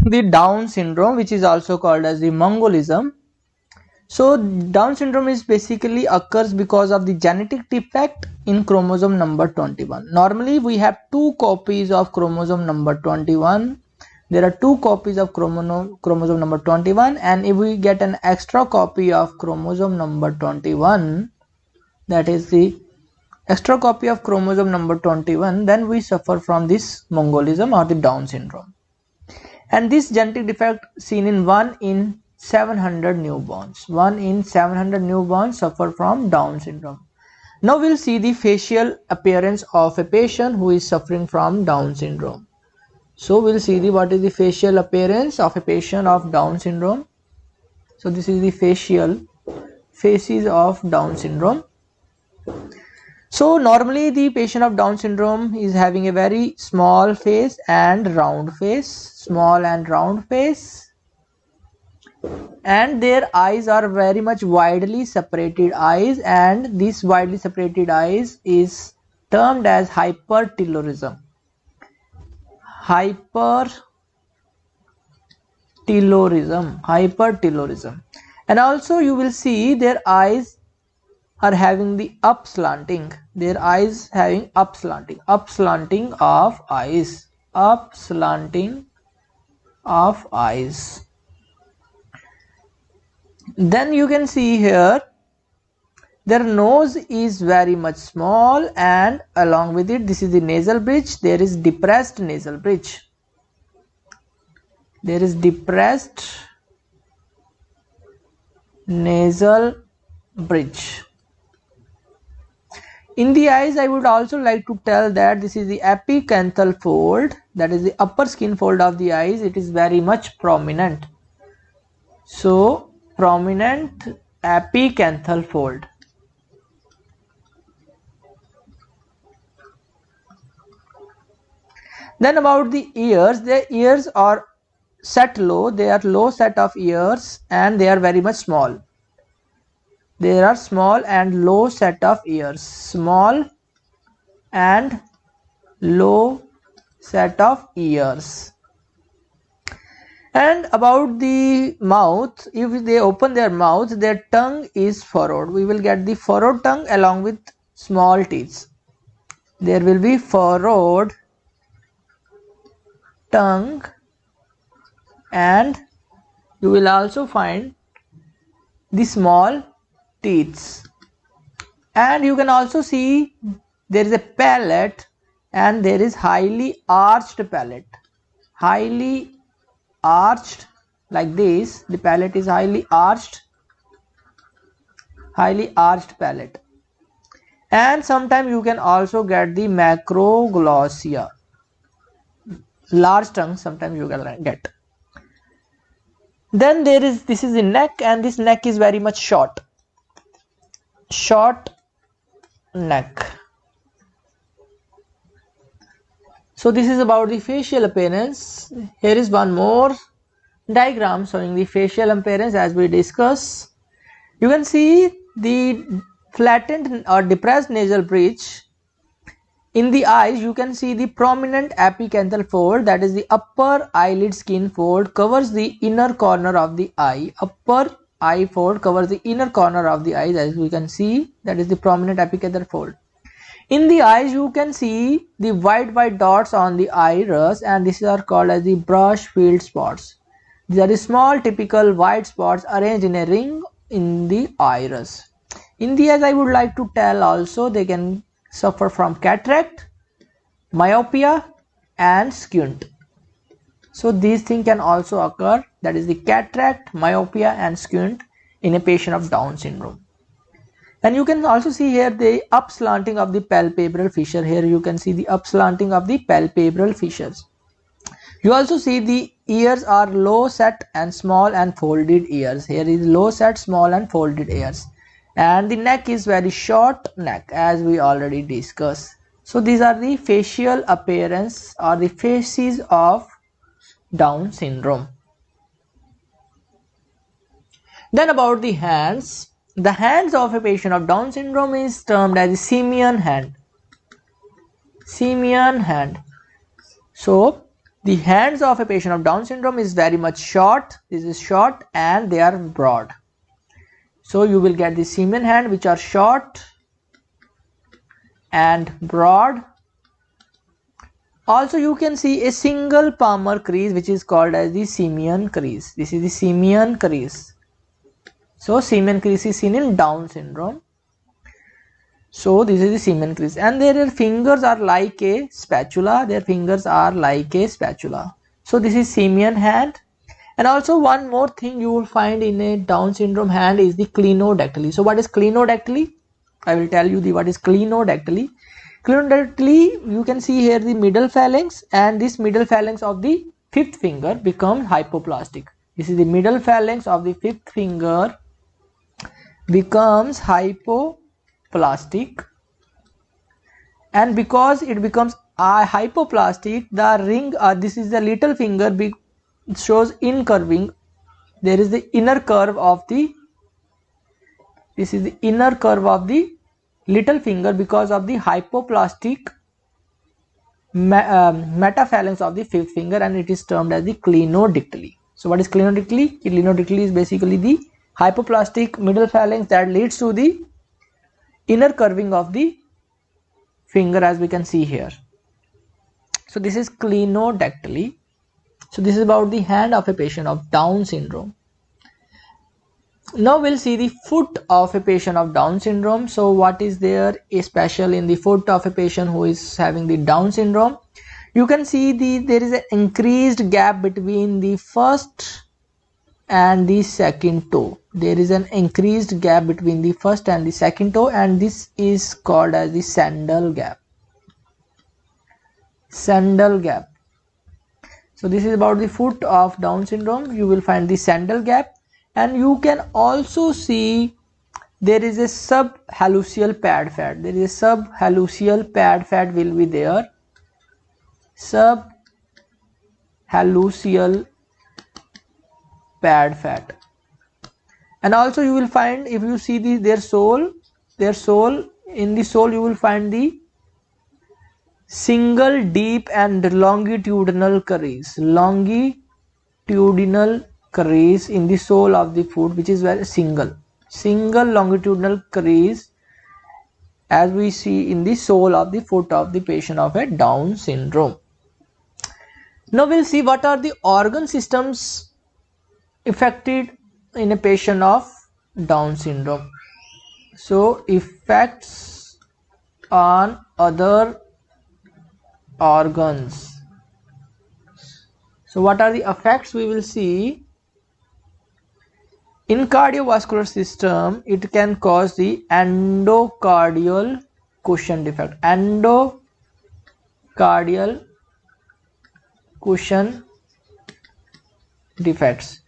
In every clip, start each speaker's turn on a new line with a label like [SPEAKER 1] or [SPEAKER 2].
[SPEAKER 1] the Down syndrome, which is also called as the Mongolism. So Down syndrome is basically occurs because of the genetic defect in chromosome number 21. Normally we have two copies of chromosome number 21. There are two copies of chromosome number 21, and if we get an extra copy of chromosome number 21, that is the extra copy of chromosome number 21, then we suffer from this Mongolism or the Down syndrome. And this genetic defect seen in 1 in 700 newborns. 1 in 700 newborns suffer from Down syndrome. Now we'll see the facial appearance of a patient who is suffering from Down syndrome. So we'll see what is the facial appearance of a patient of Down syndrome. So this is the faces of Down syndrome. So normally the patient of Down syndrome is having a very small face and round face, small and round face, and their eyes are very much widely separated eyes, and this widely separated eyes is termed as hypertelorism. Hypertelorism. And also you will see their eyes are having the upslanting. Their eyes having upslanting of eyes. Then you can see here their nose is very much small, and along with it, this is the nasal bridge. There is depressed nasal bridge. There is depressed nasal bridge. In the eyes, I would also like to tell that this is the apicanthal fold, that is the upper skin fold of the eyes. It is very much prominent. So prominent apicanthal fold. Then about the ears, the ears are set low. They are low set of ears, and they are very much small. There are small and low set of ears. Small and low set of ears. And about the mouth, if they open their mouth, their tongue is furrowed. We will get the furrowed tongue along with small teeth. There will be furrowed tongue, and you will also find the small teeth. And you can also see there is a palate, and there is highly arched palate. Highly arched like this. The palate is highly arched palate. And sometimes you can also get the macroglossia, large tongue. Sometimes you can get. Then this is the neck, and this neck is very much short neck. So this is about the facial appearance. Here is one more diagram showing the facial appearance as we discuss. You can see the flattened or depressed nasal bridge. In the eyes, you can see the prominent apicanthal fold, that is the upper eyelid skin fold covers the inner corner of the eye. Upper eye fold covers the inner corner of the eyes, as we can see, that is the prominent apicanthal fold. In the eyes, you can see the white dots on the iris, and these are called as the brush field spots. These are the small typical white spots arranged in a ring in the iris. In the eyes, I would like to tell also they can suffer from cataract, myopia, and squint. So these things can also occur, that is the cataract, myopia, and squint in a patient of Down syndrome. And you can also see here the upslanting of the palpebral fissure. Here you can see the upslanting of the palpebral fissures. You also see the ears are low set and small and folded ears. Here is low set, small and folded ears. And the neck is very short neck, as we already discussed. So these are the facial appearance or the faces of Down syndrome. Then about the hands. The hands of a patient of Down syndrome is termed as the simian hand. Simian hand. So The hands of a patient of Down syndrome is very much short. This is short and they are broad. So you will get the simian hand which are short and broad. Also you can see a single palmar crease which is called as the simian crease. This is the simian crease. So simian crease is seen in Down syndrome. So this is the simian crease, and their fingers are like a spatula. Their fingers are like a spatula. So this is simian hand. And also one more thing you will find in a Down syndrome hand is the clinodactyly. So what is clinodactyly? I will tell you what is clinodactyly. Clinodactyly, you can see here the middle phalanx, and this middle phalanx of the fifth finger becomes hypoplastic. This is the middle phalanx of the fifth finger becomes hypoplastic, and because it becomes hypoplastic, the ring, this is the little finger, shows incurving. There is the inner curve of the, this is the inner curve of the little finger because of the hypoplastic metaphalanx of the fifth finger, and it is termed as the clinodactyly. So what is clinodactyly? Clinodactyly is basically the hypoplastic middle phalanx that leads to the inner curving of the finger, as we can see here. So this is clinodactyly. So this is about the hand of a patient of Down syndrome. Now we'll see the foot of a patient of Down syndrome. So what is there special in the foot of a patient who is having the Down syndrome? You can see there is an increased gap between the first and the second toe. There is an increased gap between the first and the second toe, and this is called as the sandal gap. Sandal gap. So this is about the foot of Down syndrome. You will find the sandal gap, and you can also see there is a subhalluceal pad fat. There is a subhalluceal pad fat will be there. Subhalluceal pad fat. And also you will find, if you see their sole, in the sole you will find the single deep and longitudinal crease. Longitudinal crease in the sole of the foot, which is very single longitudinal crease, as we see in the sole of the foot of the patient of a Down syndrome. Now we'll see what are the organ systems affected in a patient of Down syndrome. So effects on other organs. So what are the effects we will see? In cardiovascular system, it can cause the endocardial cushion defect. Endocardial cushion defects.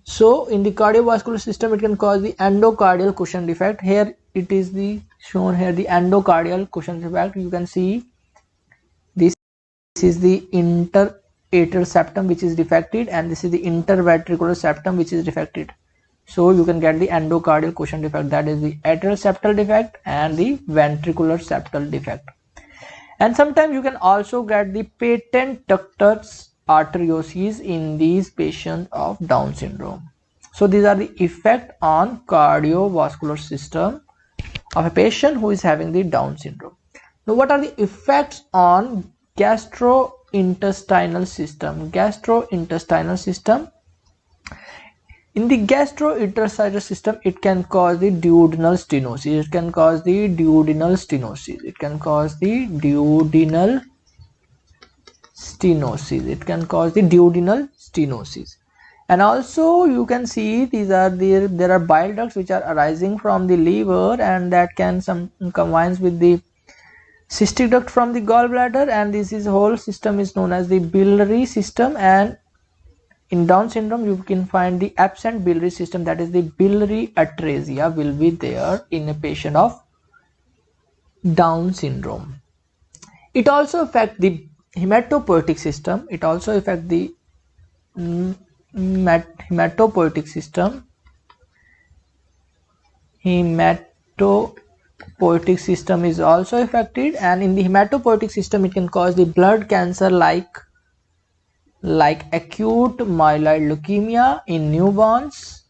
[SPEAKER 1] So in the cardiovascular system, it can cause the endocardial cushion defect. Here it is shown here the endocardial cushion defect. You can see this is the interatrial septum which is defected, and this is the interventricular septum which is defected. So you can get the endocardial cushion defect, that is the atrial septal defect and the ventricular septal defect. And sometimes you can also get the patent ductus arteriosus in these patients of Down syndrome. So these are the effect on cardiovascular system of a patient who is having the Down syndrome. Now what are the effects on gastrointestinal system? Gastrointestinal system. In the gastrointestinal system, it can cause the duodenal stenosis. It can cause the duodenal stenosis. It can cause the duodenal stenosis. It can cause the duodenal stenosis. And also you can see there are bile ducts which are arising from the liver, and that can combines with the cystic duct from the gallbladder, and this whole system is known as the biliary system. And in Down syndrome, you can find the absent biliary system, that is the biliary atresia will be there in a patient of Down syndrome. It also affects the hematopoietic system. It also affects the hematopoietic system. Hematopoietic system is also affected, and in the hematopoietic system, it can cause the blood cancer like like acute myeloid leukemia in newborns,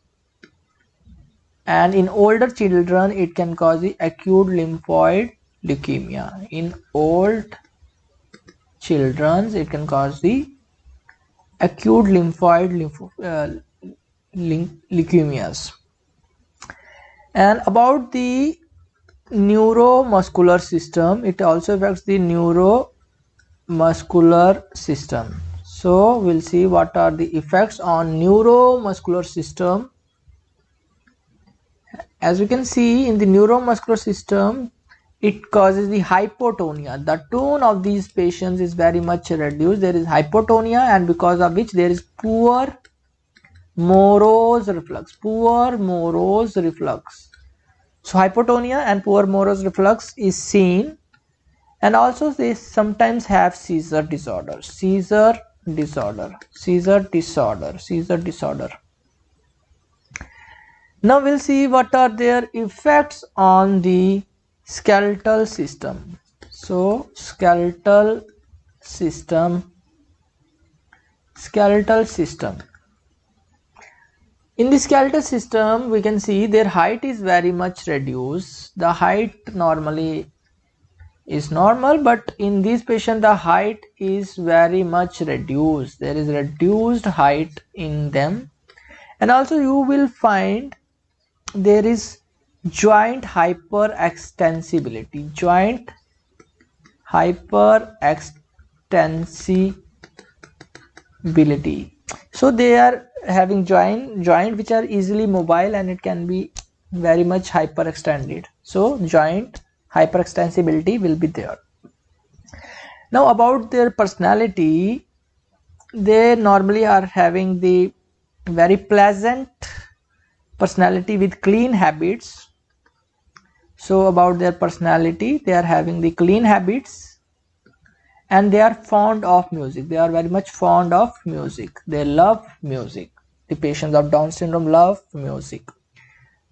[SPEAKER 1] and in older children it can cause the acute lymphoid leukemia. In old children it can cause the acute lymphoid leukemias. And about the neuromuscular system, it also affects the neuromuscular system. So we'll see what are the effects on neuromuscular system. As we can see, in the neuromuscular system, it causes the hypotonia. The tone of these patients is very much reduced. There is hypotonia, and because of which there is poor Morose reflux. So hypotonia and poor Morose reflux is seen, and also they sometimes have seizure disorder. Now we'll see what are their effects on the skeletal system. So skeletal system. In the skeletal system, we can see their height is very much reduced. The height normally is normal, but in this patient the height is very much reduced. There is reduced height in them, and also you will find there is joint hyperextensibility. So they are having joint which are easily mobile, and it can be very much hyperextended. So joint hyperextensibility will be there. Now about their personality, they normally are having the very pleasant personality with clean habits. So about their personality, they are having the clean habits, and they are fond of music. They are very much fond of music. They love music. The patients of Down syndrome love music.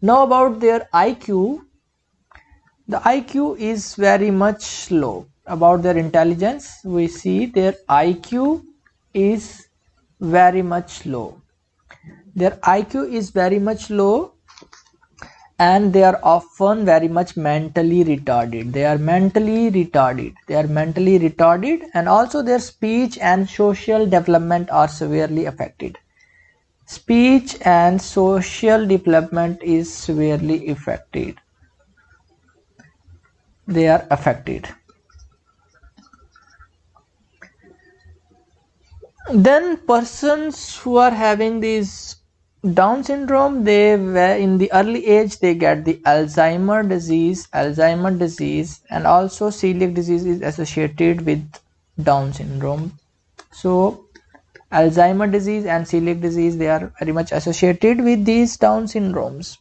[SPEAKER 1] Now about their IQ. The IQ is very low. About their intelligence, we see their IQ is very much low. Their IQ is very much low, and they are often very much mentally retarded. They are mentally retarded, and also their speech and social development are severely affected. Speech and social development is severely affected. They are affected. Then persons who are having this Down syndrome, they were in the early age, they get the Alzheimer disease, and also celiac disease is associated with Down syndrome. So Alzheimer disease and celiac disease, they are very much associated with these Down syndromes.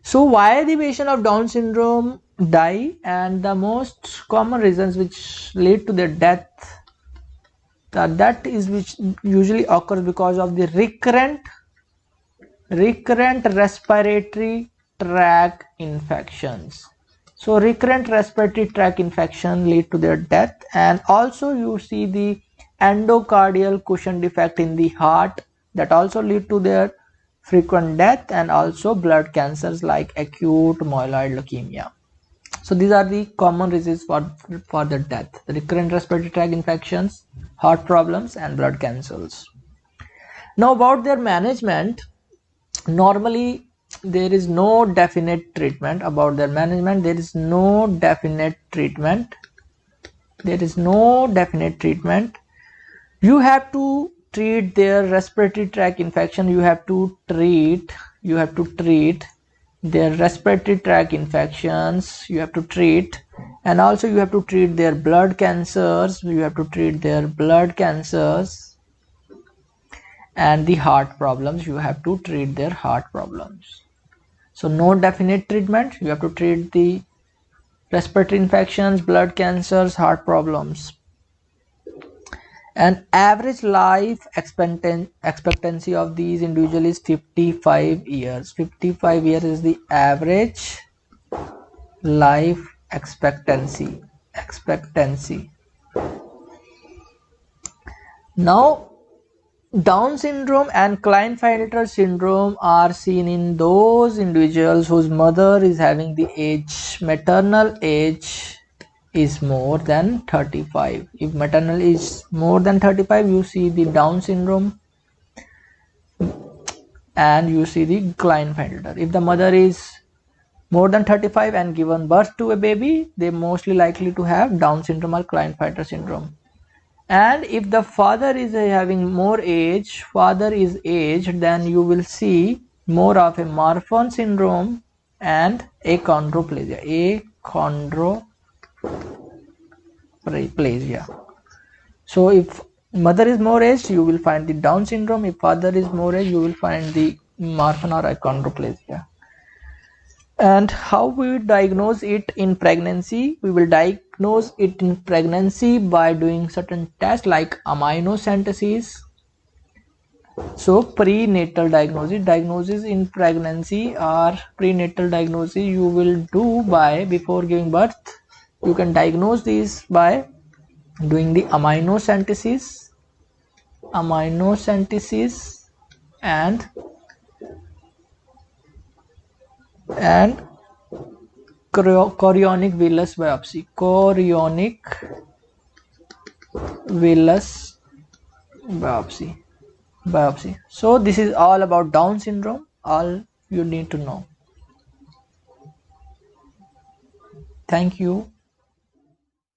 [SPEAKER 1] So why the patient of Down syndrome die, and the most common reasons which lead to their death, that is which usually occurs because of the recurrent respiratory tract infections. So recurrent respiratory tract infection lead to their death, and also you see the endocardial cushion defect in the heart, that also lead to their frequent death, and also blood cancers like acute myeloid leukemia. So these are the common reasons for the death: the recurrent respiratory tract infections, heart problems, and blood cancers. Now about their management, normally there is no definite treatment. About their management, there is no definite treatment. You have to treat their respiratory tract infection. You have to treat their respiratory tract infections. And also you have to treat their blood cancers. And the heart problems. You have to treat their heart problems. So no definite treatment. You have to treat the respiratory infections, blood cancers, heart problems. And average life expectancy of these individuals is 55 years. 55 years is the average life expectancy. Now, Down syndrome and Klinefelter syndrome are seen in those individuals whose mother is having the age, maternal age is more than 35. If maternal is more than 35, you see the Down syndrome and you see the Klinefelter. If the mother is more than 35 and given birth to a baby, they mostly likely to have Down syndrome or Klinefelter syndrome. And if the father is having more age, father is aged, then you will see more of a Marfan syndrome and achondroplasia. Achondroplasia. So if mother is more aged, you will find the Down syndrome. If father is more aged, you will find the Marfan or achondroplasia. And how we diagnose it in pregnancy? We will diagnose it in pregnancy by doing certain tests like amniocentesis. So prenatal diagnosis in pregnancy or prenatal diagnosis you will do by before giving birth. You can diagnose this by doing the amniocentesis and chorionic villus biopsy. So this is all about Down syndrome, all you need to know. Thank you.